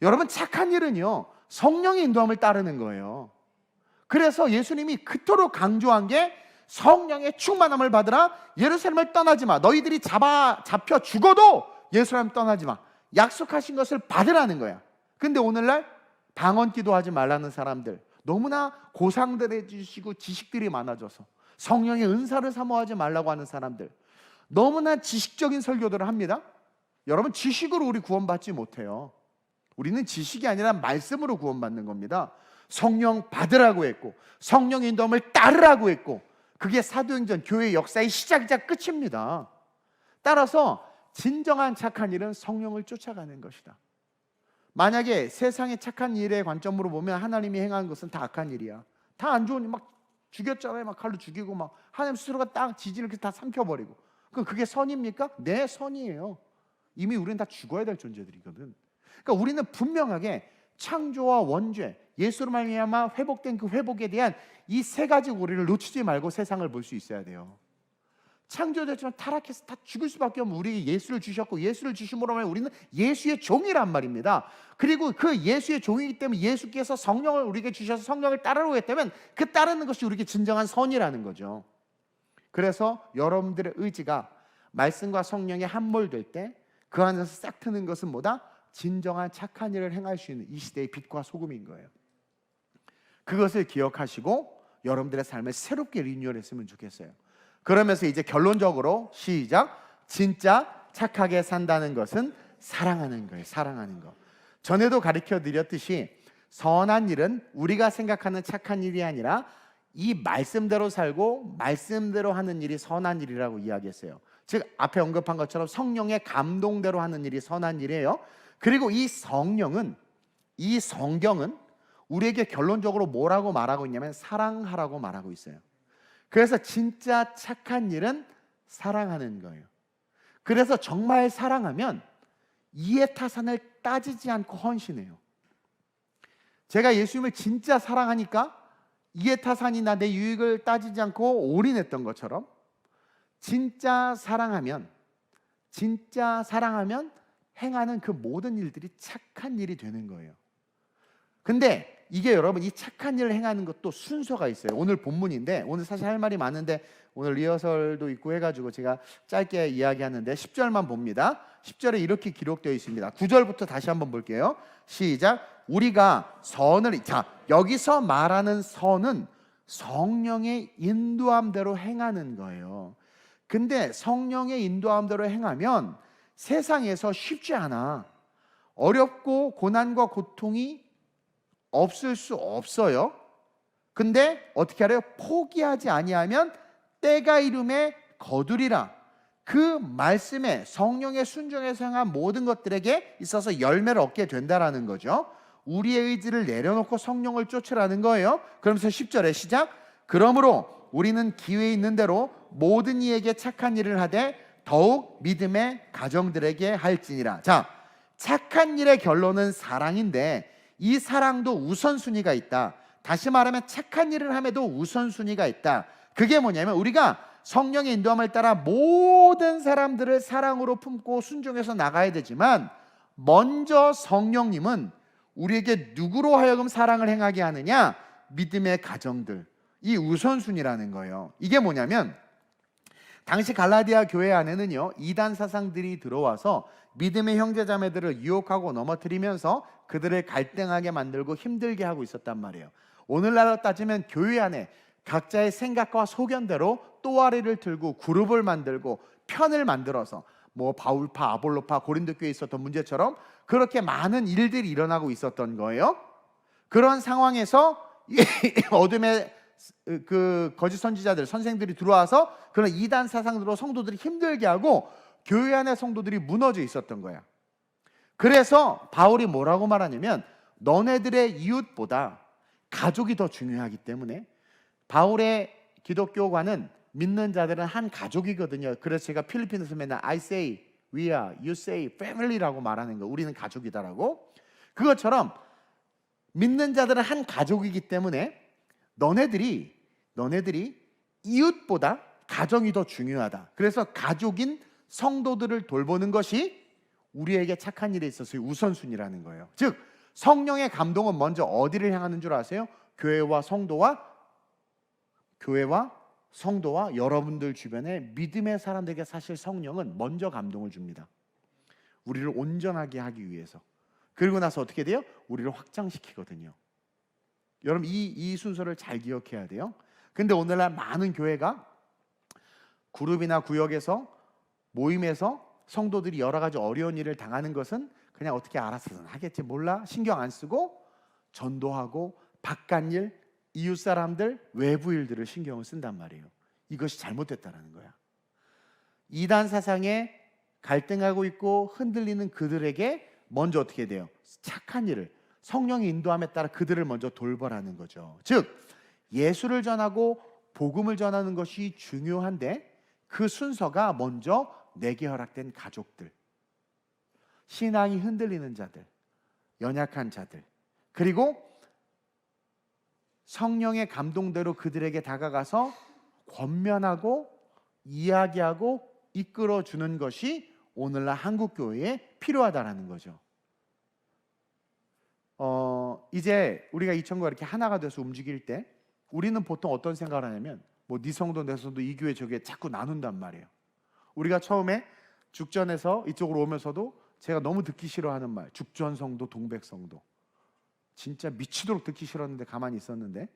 S1: 여러분, 착한 일은요 성령의 인도함을 따르는 거예요. 그래서 예수님이 그토록 강조한 게 성령의 충만함을 받으라. 예루살렘을 떠나지 마. 너희들이 잡혀 죽어도 예루살렘 떠나지 마. 약속하신 것을 받으라는 거야. 근데 오늘날 방언 기도하지 말라는 사람들, 너무나 고상들해 주시고 지식들이 많아져서 성령의 은사를 사모하지 말라고 하는 사람들, 너무나 지식적인 설교들을 합니다. 여러분, 지식으로 우리 구원받지 못해요. 우리는 지식이 아니라 말씀으로 구원받는 겁니다. 성령 받으라고 했고 성령의 인도함을 따르라고 했고 그게 사도행전 교회의 역사의 시작이자 끝입니다. 따라서 진정한 착한 일은 성령을 쫓아가는 것이다. 만약에 세상의 착한 일의 관점으로 보면 하나님이 행하는 것은 다 악한 일이야. 다 안 좋은 일, 막 죽였잖아요. 막 칼로 죽이고 막 하나님 스스로가 딱 지지를 다 삼켜버리고. 그럼 그게 선입니까? 네, 선이에요. 이미 우리는 다 죽어야 될 존재들이거든. 그러니까 우리는 분명하게 창조와 원죄, 예수로 말미암아 회복된 그 회복에 대한 이 세 가지 고리를 놓치지 말고 세상을 볼 수 있어야 돼요. 창조됐지만 타락해서 다 죽을 수밖에 없는 우리에게 예수를 주셨고 예수를 주심으로 하면 우리는 예수의 종이란 말입니다. 그리고 그 예수의 종이기 때문에 예수께서 성령을 우리에게 주셔서 성령을 따르라고 했다면 그 따르는 것이 우리에게 진정한 선이라는 거죠. 그래서 여러분들의 의지가 말씀과 성령에 함몰될 때 그 안에서 싹 트는 것은 뭐다? 진정한 착한 일을 행할 수 있는 이 시대의 빛과 소금인 거예요. 그것을 기억하시고 여러분들의 삶을 새롭게 리뉴얼했으면 좋겠어요. 그러면서 이제 결론적으로 시작. 진짜 착하게 산다는 것은 사랑하는 거예요. 사랑하는 거. 전에도 가르쳐 드렸듯이 선한 일은 우리가 생각하는 착한 일이 아니라 이 말씀대로 살고 말씀대로 하는 일이 선한 일이라고 이야기했어요. 즉 앞에 언급한 것처럼 성령의 감동대로 하는 일이 선한 일이에요. 그리고 이 성경은 우리에게 결론적으로 뭐라고 말하고 있냐면 사랑하라고 말하고 있어요. 그래서 진짜 착한 일은 사랑하는 거예요. 그래서 정말 사랑하면 이해타산을 따지지 않고 헌신해요. 제가 예수님을 진짜 사랑하니까 이해타산이나 내 유익을 따지지 않고 올인했던 것처럼 진짜 사랑하면 행하는 그 모든 일들이 착한 일이 되는 거예요. 근데 이게 여러분 이 착한 일을 행하는 것도 순서가 있어요. 오늘 본문인데 오늘 사실 할 말이 많은데 오늘 리허설도 있고 해가지고 제가 짧게 이야기하는데 10절만 봅니다. 10절에 이렇게 기록되어 있습니다. 9절부터 다시 한번 볼게요. 시작. 우리가 선을 여기서 말하는 선은 성령의 인도함대로 행하는 거예요. 근데 성령의 인도함대로 행하면 세상에서 쉽지 않아. 어렵고 고난과 고통이 없을 수 없어요. 근데 어떻게 하래요? 포기하지 아니하면 때가 이름에 거두리라. 그 말씀에 성령의 순종에서 행한 모든 것들에게 있어서 열매를 얻게 된다라는 거죠. 우리의 의지를 내려놓고 성령을 쫓으라는 거예요. 그러면서 10절에 시작. 그러므로 우리는 기회 있는 대로 모든 이에게 착한 일을 하되 더욱 믿음의 가정들에게 할지니라. 자, 착한 일의 결론은 사랑인데 이 사랑도 우선순위가 있다. 다시 말하면 착한 일을 함에도 우선순위가 있다. 그게 뭐냐면 우리가 성령의 인도함을 따라 모든 사람들을 사랑으로 품고 순종해서 나가야 되지만 먼저 성령님은 우리에게 누구로 하여금 사랑을 행하게 하느냐? 믿음의 가정들. 이 우선순위라는 거예요. 이게 뭐냐면 당시 갈라디아 교회 안에는요 이단 사상들이 들어와서 믿음의 형제자매들을 유혹하고 넘어뜨리면서 그들을 갈등하게 만들고 힘들게 하고 있었단 말이에요. 오늘날로 따지면 교회 안에 각자의 생각과 소견대로 또아리를 틀고 그룹을 만들고 편을 만들어서 뭐 바울파, 아볼로파, 고린도 교회에 있었던 문제처럼 그렇게 많은 일들이 일어나고 있었던 거예요. 그런 상황에서 어둠의 그 거짓 선지자들, 선생들이 들어와서 그런 이단 사상으로 성도들이 힘들게 하고 교회 안의 성도들이 무너져 있었던 거야. 그래서 바울이 뭐라고 말하냐면 너네들의 이웃보다 가족이 더 중요하기 때문에 바울의 기독교관은 믿는 자들은 한 가족이거든요. 그래서 제가 필리핀에서 맨날 I say, we are, you say, family라고 말하는 거. 우리는 가족이다라고. 그것처럼 믿는 자들은 한 가족이기 때문에 너네들이 이웃보다 가정이 더 중요하다. 그래서 가족인 성도들을 돌보는 것이 우리에게 착한 일에 있어서의 우선순위라는 거예요. 즉 성령의 감동은 먼저 어디를 향하는 줄 아세요? 교회와 성도와 여러분들 주변에 믿음의 사람들에게 사실 성령은 먼저 감동을 줍니다. 우리를 온전하게 하기 위해서. 그리고 나서 어떻게 돼요? 우리를 확장시키거든요. 여러분 이 순서를 잘 기억해야 돼요. 근데 오늘날 많은 교회가 그룹이나 구역에서 모임에서 성도들이 여러 가지 어려운 일을 당하는 것은 그냥 어떻게 알아서는 하겠지 몰라 신경 안 쓰고 전도하고 바깥일, 이웃 사람들, 외부 일들을 신경을 쓴단 말이에요. 이것이 잘못됐다라는 거야. 이단 사상에 갈등하고 있고 흔들리는 그들에게 먼저 어떻게 돼요? 착한 일을 성령의 인도함에 따라 그들을 먼저 돌보라는 거죠. 즉 예수를 전하고 복음을 전하는 것이 중요한데 그 순서가 먼저 내게 허락된 가족들, 신앙이 흔들리는 자들, 연약한 자들, 그리고 성령의 감동대로 그들에게 다가가서 권면하고 이야기하고 이끌어주는 것이 오늘날 한국교회에 필요하다라는 거죠. 이제 우리가 이 천국가 이렇게 하나가 돼서 움직일 때 우리는 보통 어떤 생각을 하냐면 네 성도 내 성도 이 교회 저 교회 자꾸 나눈단 말이에요. 우리가 처음에 죽전에서 이쪽으로 오면서도 제가 너무 듣기 싫어하는 말, 죽전성도 동백성도, 진짜 미치도록 듣기 싫었는데 가만히 있었는데,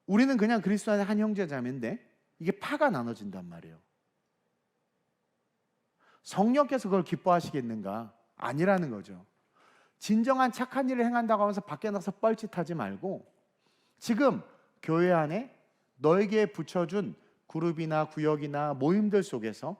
S1: 우리는 그냥 그리스도 안에 한 형제자매인데 이게 파가 나눠진단 말이에요. 성령께서 그걸 기뻐하시겠는가? 아니라는 거죠. 진정한 착한 일을 행한다고 하면서 밖에 나가서 뻘짓하지 말고 지금 교회 안에 너에게 붙여준 그룹이나 구역이나 모임들 속에서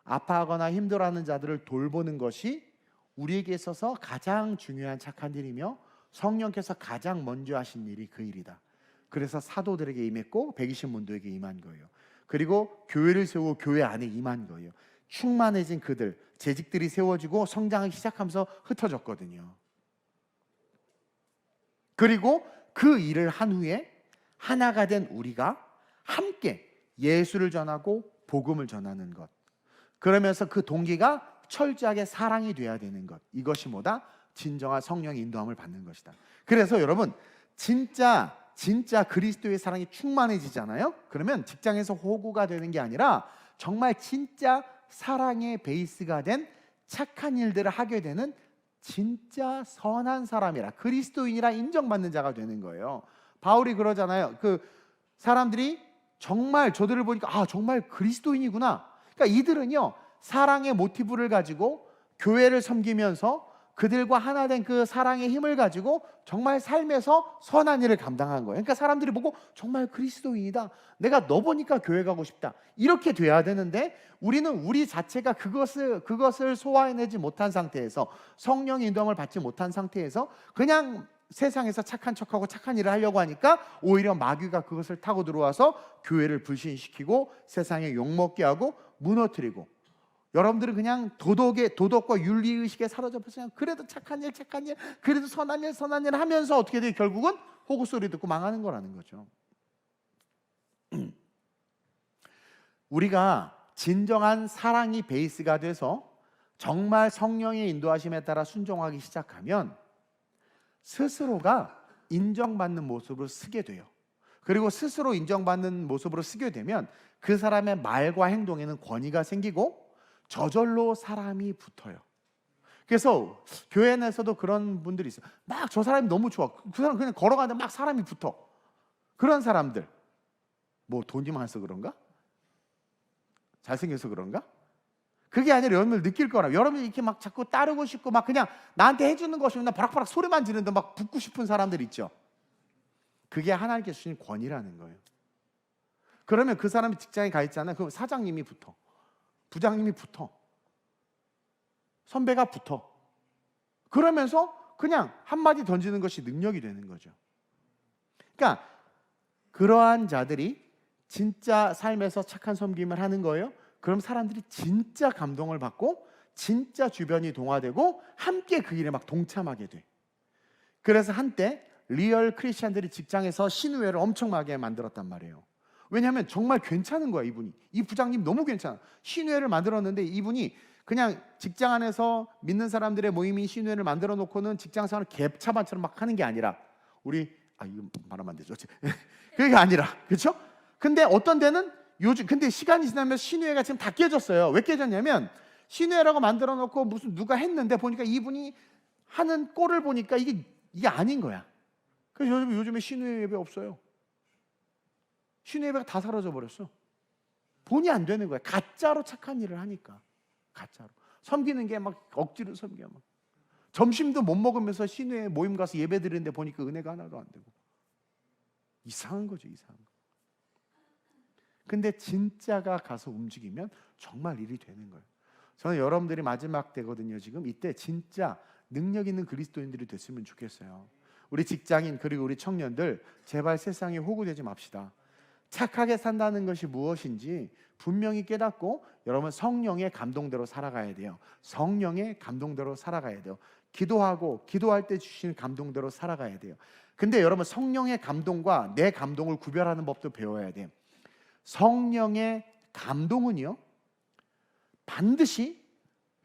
S1: 아파하거나 힘들어하는 자들을 돌보는 것이 우리에게 있어서 가장 중요한 착한 일이며 성령께서 가장 먼저 하신 일이 그 일이다. 그래서 사도들에게 임했고 120문도에게 임한 거예요. 그리고 교회를 세우고 교회 안에 임한 거예요. 충만해진 그들, 재직들이 세워지고 성장하기 시작하면서 흩어졌거든요. 그리고 그 일을 한 후에 하나가 된 우리가 함께 예수를 전하고 복음을 전하는 것, 그러면서 그 동기가 철저하게 사랑이 돼야 되는 것, 이것이 뭐다? 진정한 성령의 인도함을 받는 것이다. 그래서 여러분 진짜 그리스도의 사랑이 충만해지잖아요. 그러면 직장에서 호구가 되는 게 아니라 정말 진짜 사랑의 베이스가 된 착한 일들을 하게 되는 진짜 선한 사람이라, 그리스도인이라 인정받는 자가 되는 거예요. 바울이 그러잖아요. 그 사람들이 정말 저들을 보니까 정말 그리스도인이구나. 그러니까 이들은요 사랑의 모티브를 가지고 교회를 섬기면서 그들과 하나 된 그 사랑의 힘을 가지고 정말 삶에서 선한 일을 감당한 거예요. 그러니까 사람들이 보고 정말 그리스도인이다, 내가 너 보니까 교회 가고 싶다, 이렇게 돼야 되는데 우리는 우리 자체가 그것을 소화해내지 못한 상태에서, 성령의 인도함을 받지 못한 상태에서 그냥 세상에서 착한 척하고 착한 일을 하려고 하니까 오히려 마귀가 그것을 타고 들어와서 교회를 불신시키고 세상에 욕먹게 하고 무너뜨리고, 여러분들은 그냥 도덕과 윤리의식에 사로잡혀서 그냥 그래도 착한 일, 그래도 선한 일 하면서 어떻게 돼요? 결국은 호구 소리 듣고 망하는 거라는 거죠. 우리가 진정한 사랑이 베이스가 돼서 정말 성령의 인도하심에 따라 순종하기 시작하면 스스로가 인정받는 모습으로 쓰게 돼요. 그리고 스스로 인정받는 모습으로 쓰게 되면 그 사람의 말과 행동에는 권위가 생기고 저절로 사람이 붙어요. 그래서 교회 내에서도 그런 분들이 있어요. 막 저 사람이 너무 좋아, 그 사람 그냥 걸어가는데 막 사람이 붙어. 그런 사람들, 뭐 돈이 많아서 그런가? 잘생겨서 그런가? 그게 아니라 여러분들 느낄 거라. 여러분이 이렇게 막 자꾸 따르고 싶고 막 그냥 나한테 해주는 것이 나 바락바락 소리만 지르는데 막 붙고 싶은 사람들 있죠. 그게 하나님께서 주신 권위라는 거예요. 그러면 그 사람이 직장에 가 있잖아요. 그럼 사장님이 붙어, 부장님이 붙어, 선배가 붙어. 그러면서 그냥 한마디 던지는 것이 능력이 되는 거죠. 그러니까 그러한 자들이 진짜 삶에서 착한 섬김을 하는 거예요. 그럼 사람들이 진짜 감동을 받고 진짜 주변이 동화되고 함께 그 일에 막 동참하게 돼. 그래서 한때 리얼 크리스찬들이 직장에서 신우회를 엄청나게 만들었단 말이에요. 왜냐하면 정말 괜찮은 거야. 이분이, 이 부장님 너무 괜찮아. 신우회를 만들었는데 이분이 그냥 직장 안에서 믿는 사람들의 모임인 신우회를 만들어 놓고는 직장 생활을 갭차반처럼 막 하는 게 아니라, 우리 이거 말하면 안 되죠. 그게 아니라, 그렇죠? 근데 어떤 데는 근데 시간이 지나면 신우회가 지금 다 깨졌어요. 왜 깨졌냐면 신우회라고 만들어 놓고 무슨 누가 했는데 보니까 이분이 하는 꼴을 보니까 이게 아닌 거야. 그래서 요즘에 신우회 예배 없어요. 신우회 예배가 다 사라져 버렸어. 본이 안 되는 거야. 가짜로 착한 일을 하니까. 가짜로 섬기는 게 막 억지로 섬겨. 막 점심도 못 먹으면서 시내에 모임 가서 예배 드리는데 보니까 은혜가 하나도 안 되고. 이상한 거죠. 이상한 거. 근데 진짜가 가서 움직이면 정말 일이 되는 거예요. 저는 여러분들이 마지막 때거든요. 지금 이때 진짜 능력 있는 그리스도인들이 됐으면 좋겠어요. 우리 직장인 그리고 우리 청년들 제발 세상에 호구되지 맙시다. 착하게 산다는 것이 무엇인지 분명히 깨닫고 여러분 성령의 감동대로 살아가야 돼요. 성령의 감동대로 살아가야 돼요. 기도하고 기도할 때 주시는 감동대로 살아가야 돼요. 근데 여러분 성령의 감동과 내 감동을 구별하는 법도 배워야 돼요. 성령의 감동은요 반드시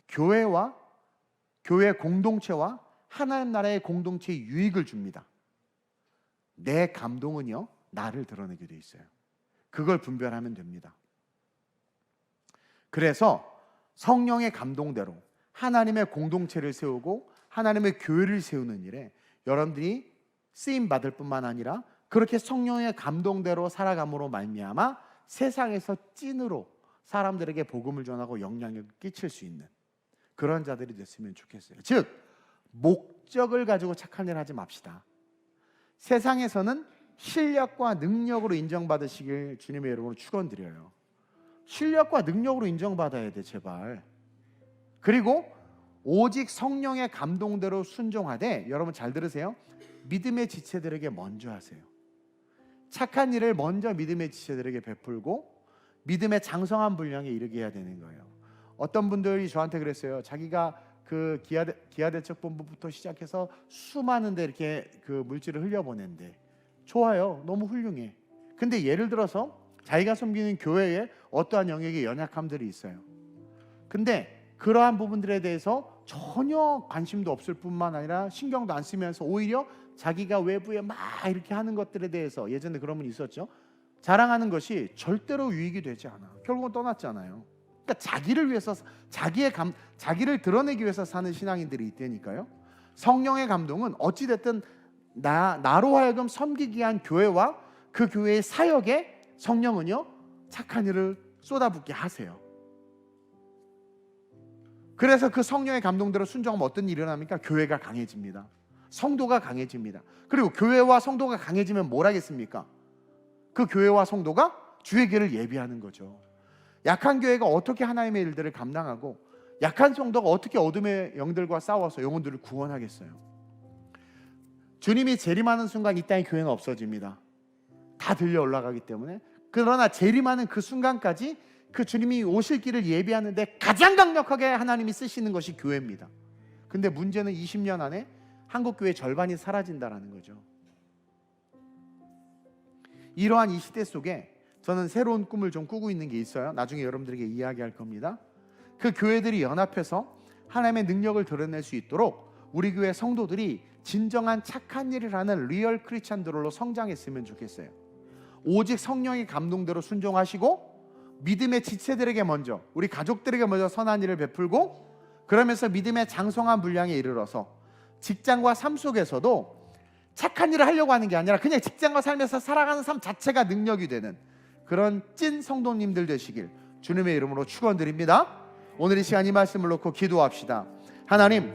S1: 교회와 교회 공동체와 하나님 나라의 공동체에 유익을 줍니다. 내 감동은요 나를 드러내게 돼 있어요. 그걸 분별하면 됩니다. 그래서 성령의 감동대로 하나님의 공동체를 세우고 하나님의 교회를 세우는 일에 여러분들이 쓰임 받을 뿐만 아니라 그렇게 성령의 감동대로 살아감으로 말미암아 세상에서 찐으로 사람들에게 복음을 전하고 영향력을 끼칠 수 있는 그런 자들이 됐으면 좋겠어요. 즉 목적을 가지고 착한 일 하지 맙시다. 세상에서는 실력과 능력으로 인정받으시길 주님의 이름으로 축원드려요. 실력과 능력으로 인정받아야 돼 제발. 그리고 오직 성령의 감동대로 순종하되 여러분 잘 들으세요. 믿음의 지체들에게 먼저 하세요. 착한 일을 먼저 믿음의 지체들에게 베풀고 믿음의 장성한 분량에 이르게 해야 되는 거예요. 어떤 분들이 저한테 그랬어요. 자기가 그 기아대책본부부터 시작해서 수많은 데 이렇게 그 물질을 흘려보낸대. 좋아요. 너무 훌륭해. 근데 예를 들어서 자기가 섬기는 교회에 어떠한 영역의 연약함들이 있어요. 근데 그러한 부분들에 대해서 전혀 관심도 없을 뿐만 아니라 신경도 안 쓰면서 오히려 자기가 외부에 막 이렇게 하는 것들에 대해서 예전에 그런 분이 있었죠. 자랑하는 것이 절대로 유익이 되지 않아. 결국은 떠났잖아요. 그러니까 자기를 위해서 자기를 드러내기 위해서 사는 신앙인들이 있다니까요. 성령의 감동은 어찌 됐든 나로 하여금 섬기기 위한 교회와 그 교회의 사역에 성령은요 착한 일을 쏟아붓게 하세요. 그래서 그 성령의 감동대로 순종하면 어떤 일이 일어납니까? 교회가 강해집니다. 성도가 강해집니다. 그리고 교회와 성도가 강해지면 뭘 하겠습니까? 그 교회와 성도가 주의 길을 예비하는 거죠. 약한 교회가 어떻게 하나님의 일들을 감당하고 약한 성도가 어떻게 어둠의 영들과 싸워서 영혼들을 구원하겠어요? 주님이 재림하는 순간 이 땅의 교회는 없어집니다. 다 들려 올라가기 때문에. 그러나 재림하는 그 순간까지 그 주님이 오실 길을 예비하는데 가장 강력하게 하나님이 쓰시는 것이 교회입니다. 근데 문제는 20년 안에 한국 교회 절반이 사라진다는 거죠. 이러한 이 시대 속에 저는 새로운 꿈을 좀 꾸고 있는 게 있어요. 나중에 여러분들에게 이야기할 겁니다. 그 교회들이 연합해서 하나님의 능력을 드러낼 수 있도록 우리 교회 성도들이 진정한 착한 일을 하는 리얼 크리스찬들로 성장했으면 좋겠어요. 오직 성령의 감동대로 순종하시고 믿음의 지체들에게 먼저, 우리 가족들에게 먼저 선한 일을 베풀고 그러면서 믿음의 장성한 분량에 이르러서 직장과 삶 속에서도 착한 일을 하려고 하는 게 아니라 그냥 직장과 삶에서 살아가는 삶 자체가 능력이 되는 그런 찐 성도님들 되시길 주님의 이름으로 축원드립니다. 오늘 이 시간 이 말씀을 놓고 기도합시다. 하나님,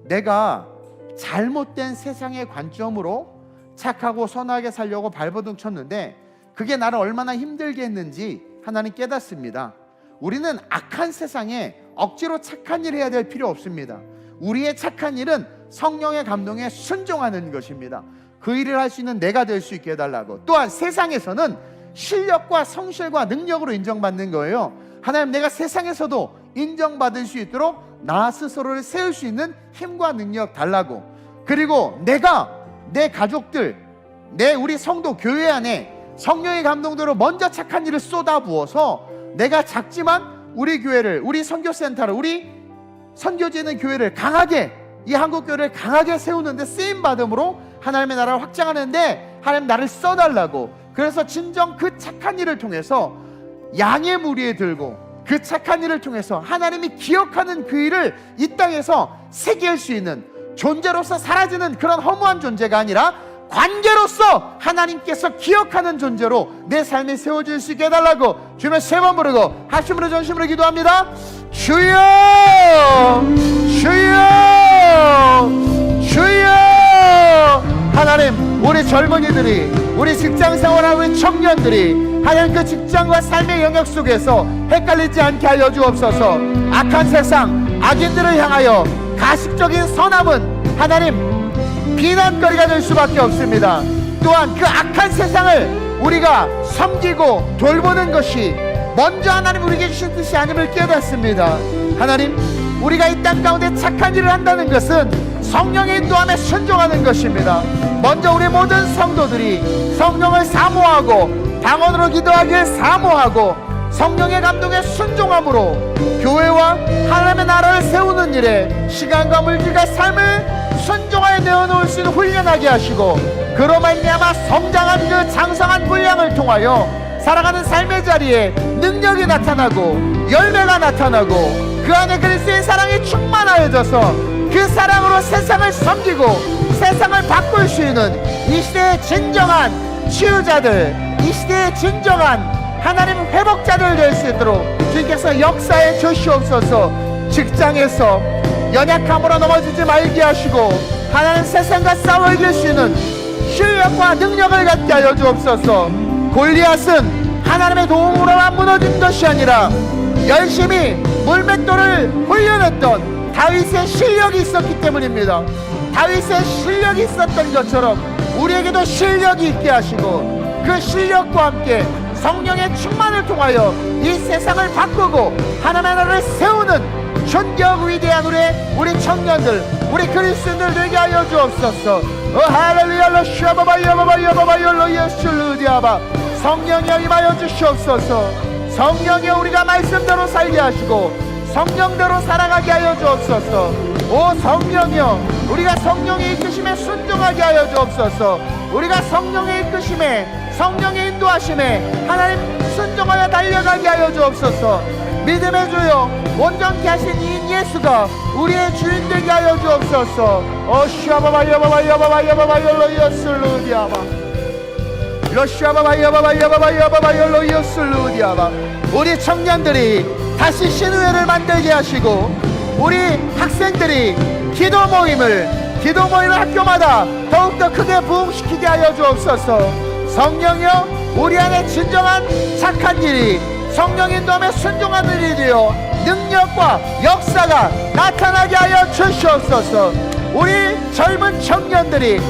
S1: 내가 잘못된 세상의 관점으로 착하고 선하게 살려고 발버둥 쳤는데 그게 나를 얼마나 힘들게 했는지 하나님 깨닫습니다. 우리는 악한 세상에 억지로 착한 일 해야 될 필요 없습니다. 우리의 착한 일은 성령의 감동에 순종하는 것입니다. 그 일을 할 수 있는 내가 될 수 있게 해달라고. 또한 세상에서는 실력과 성실과 능력으로 인정받는 거예요. 하나님, 내가 세상에서도 인정받을 수 있도록 나 스스로를 세울 수 있는 힘과 능력 달라고. 그리고 내가 내 가족들, 우리 성도 교회 안에 성령의 감동대로 먼저 착한 일을 쏟아부어서 내가 작지만 우리 교회를, 우리 선교센터를, 우리 선교지 있는 교회를 강하게, 이 한국교회를 강하게 세우는데 쓰임받음으로 하나님의 나라를 확장하는데 하나님 나를 써달라고. 그래서 진정 그 착한 일을 통해서 양의 무리에 들고 그 착한 일을 통해서 하나님이 기억하는 그 일을 이 땅에서 새길 수 있는 존재로서 사라지는 그런 허무한 존재가 아니라 관계로서 하나님께서 기억하는 존재로 내 삶이 세워질 수 있게 해달라고 주님의 세 번 부르고 합심으로 전심으로 기도합니다. 주여, 주여, 주여. 하나님, 우리 젊은이들이, 우리 직장생활하는 우리 청년들이 하나님 그 직장과 삶의 영역 속에서 헷갈리지 않게 하여 주옵소서. 악한 세상, 악인들을 향하여 가식적인 선함은 하나님 비난거리가 될 수밖에 없습니다. 또한 그 악한 세상을 우리가 섬기고 돌보는 것이 먼저 하나님 우리에게 주신 뜻이 아님을 깨닫습니다. 하나님, 우리가 이 땅 가운데 착한 일을 한다는 것은 성령의 인도함에 순종하는 것입니다. 먼저 우리 모든 성도들이 성령을 사모하고 방언으로 기도하기를 사모하고 성령의 감동에 순종함으로 교회와 하나님의 나라를 세우는 일에 시간과 물질과 삶을 순종하여 내어놓을 수 있는 훈련하게 하시고, 그로 말미암아 성장한 그 장성한 분량을 통하여 살아가는 삶의 자리에 능력이 나타나고 열매가 나타나고 그 안에 그리스도의 사랑이 충만하여져서 그 사랑으로 세상을 섬기고 세상을 바꿀 수 있는 이 시대의 진정한 치유자들, 이 시대의 진정한 하나님 회복자들 될 수 있도록 주님께서 역사에 주시옵소서. 직장에서 연약함으로 넘어지지 말게 하시고 하나님 세상과 싸워 이길 수 있는 실력과 능력을 갖게 하여 주옵소서. 골리앗은 하나님의 도움으로만 무너진 것이 아니라 열심히 물맷돌을 훈련했던 다윗의 실력이 있었기 때문입니다. 다윗의 실력이 있었던 것처럼 우리에게도 실력이 있게 하시고 그 실력과 함께 성령의 충만을 통하여 이 세상을 바꾸고 하나님의 나라를 세우는 존귀하고 위대한 우리 청년들, 우리 그리스도인들 되게 하여 주옵소서. 할렐루야. 성령이여 임하여 주시옵소서. 성령이여 우리가 말씀대로 살게 하시고 성령대로 살아가게 하여 주옵소서. 오 성령이여, 우리가 성령의 이끄심에 순종하게 하여 주옵소서. 우리가 성령의 이끄심에, 성령의 인도하심에 하나님 순종하여 달려가게 하여 주옵소서. 믿음의 주여, 온전케 하신 이 예수가 우리의 주인 되게 하여 주옵소서. 우리 청년들이 다시 신우회를 만들게 하시고 우리 학생들이 기도 모임을 학교마다 더욱더 크게 부흥시키게 하여 주옵소서. 성령이여, 우리 안에 진정한 착한 일이 성령의 인도함에 순종하는 일이 되어 능력과 역사가 나타나게 하여 주시옵소서. 우리 젊은 청년들이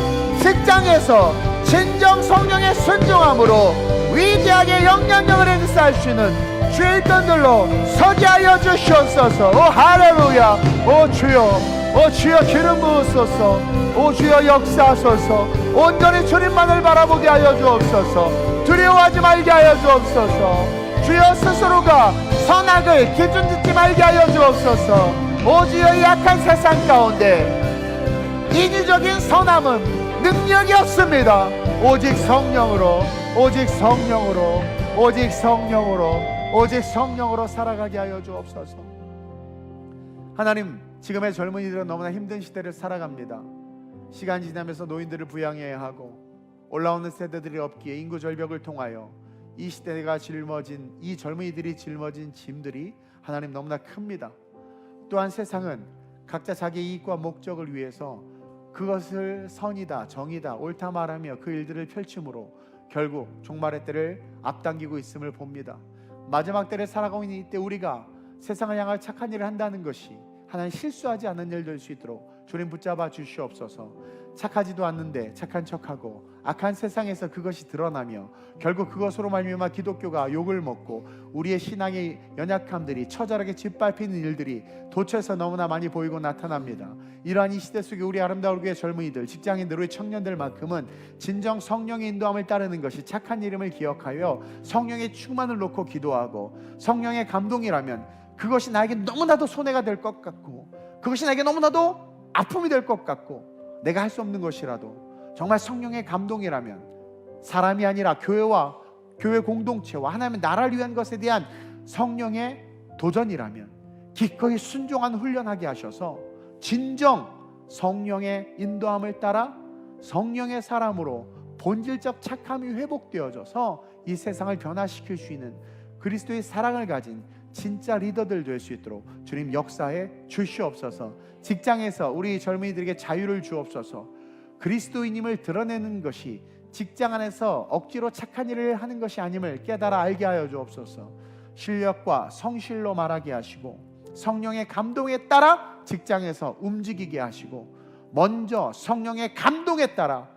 S1: 직장에서 진정 성령의 순종함으로 위대하게 영향력을 행사할 수 있는 주의 일꾼들로 서게 하여 주시옵소서. 오 할렐루야. 오 주여, 오 주여 기름 부으소서. 오 주여 역사하소서. 온전히 주님만을 바라보게 하여 주옵소서. 두려워하지 말게 하여 주옵소서. 주여 스스로가 선악을 기준 짓지 말게 하여 주옵소서. 오 주여, 이 약한 세상 가운데 인위적인 선함은 능력이 없습니다. 오직 성령으로, 오직 성령으로, 오직 성령으로, 오직 성령으로 살아가게 하여 주옵소서. 하나님, 지금의 젊은이들은 너무나 힘든 시대를 살아갑니다. 시간이 지나면서 노인들을 부양해야 하고 올라오는 세대들이 없기에 인구 절벽을 통하여 이 시대가 짊어진, 이 젊은이들이 짊어진 짐들이 하나님 너무나 큽니다. 또한 세상은 각자 자기 이익과 목적을 위해서 그것을 선이다, 정이다, 옳다 말하며 그 일들을 펼침으로 결국 종말의 때를 앞당기고 있음을 봅니다. 마지막 때를 살아가고 있는 이때 우리가 세상을 향할 착한 일을 한다는 것이 하나님 실수하지 않는 일 될 수 있도록 주님 붙잡아 주시옵소서. 착하지도 않는데 착한 척하고 악한 세상에서 그것이 드러나며 결국 그것으로 말미암아 기독교가 욕을 먹고 우리의 신앙의 연약함들이 처절하게 짓밟히는 일들이 도처에서 너무나 많이 보이고 나타납니다. 이러한 이 시대 속에 우리 아름다운 교회 젊은이들, 직장인들, 우리 청년들만큼은 진정 성령의 인도함을 따르는 것이 착한 이름을 기억하여 성령의 충만을 놓고 기도하고 성령의 감동이라면 그것이 나에게 너무나도 손해가 될 것 같고 그것이 나에게 너무나도 아픔이 될 것 같고 내가 할 수 없는 것이라도 정말 성령의 감동이라면 사람이 아니라 교회와 교회 공동체와 하나님의 나라를 위한 것에 대한 성령의 도전이라면 기꺼이 순종한 훈련하게 하셔서 진정 성령의 인도함을 따라 성령의 사람으로 본질적 착함이 회복되어져서 이 세상을 변화시킬 수 있는 그리스도의 사랑을 가진 진짜 리더들 될 수 있도록 주님 역사해 주시옵소서. 직장에서 우리 젊은이들에게 자유를 주옵소서. 그리스도인임을 드러내는 것이 직장 안에서 억지로 착한 일을 하는 것이 아님을 깨달아 알게 하여 주옵소서. 실력과 성실로 말하게 하시고 성령의 감동에 따라 직장에서 움직이게 하시고 먼저 성령의 감동에 따라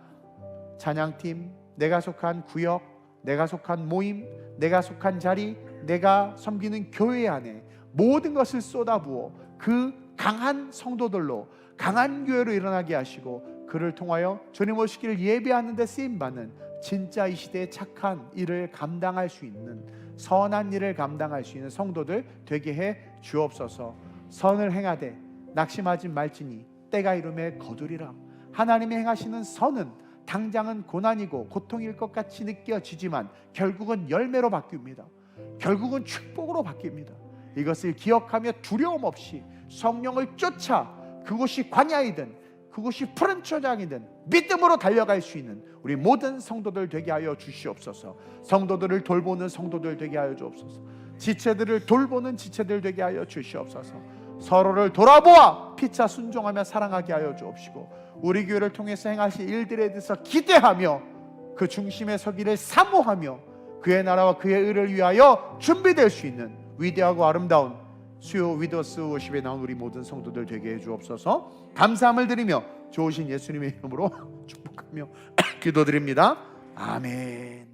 S1: 찬양팀, 내가 속한 구역, 내가 속한 모임, 내가 속한 자리, 내가 섬기는 교회 안에 모든 것을 쏟아부어 그 강한 성도들로 강한 교회로 일어나게 하시고 그를 통하여 주님 오시기를 예배하는 데 쓰임받는 진짜 이 시대의 착한 일을 감당할 수 있는 선한 일을 감당할 수 있는 성도들 되게 해 주옵소서. 선을 행하되 낙심하지 말지니 때가 이름에 거두리라. 하나님이 행하시는 선은 당장은 고난이고 고통일 것 같이 느껴지지만 결국은 열매로 바뀝니다. 결국은 축복으로 바뀝니다. 이것을 기억하며 두려움 없이 성령을 쫓아 그곳이 광야이든 그곳이 푸른 초장이든 믿음으로 달려갈 수 있는 우리 모든 성도들 되게 하여 주시옵소서. 성도들을 돌보는 성도들 되게 하여 주옵소서. 지체들을 돌보는 지체들 되게 하여 주시옵소서. 서로를 돌아보아 피차 순종하며 사랑하게 하여 주옵시고 우리 교회를 통해서 행하실 일들에 대해서 기대하며 그 중심에 서기를 사모하며 그의 나라와 그의 의를 위하여 준비될 수 있는 위대하고 아름다운 수요 위더스 워십에 나온 우리 모든 성도들 되게 해 주옵소서. 감사함을 드리며 좋으신 예수님의 이름으로 축복하며 기도드립니다. 아멘.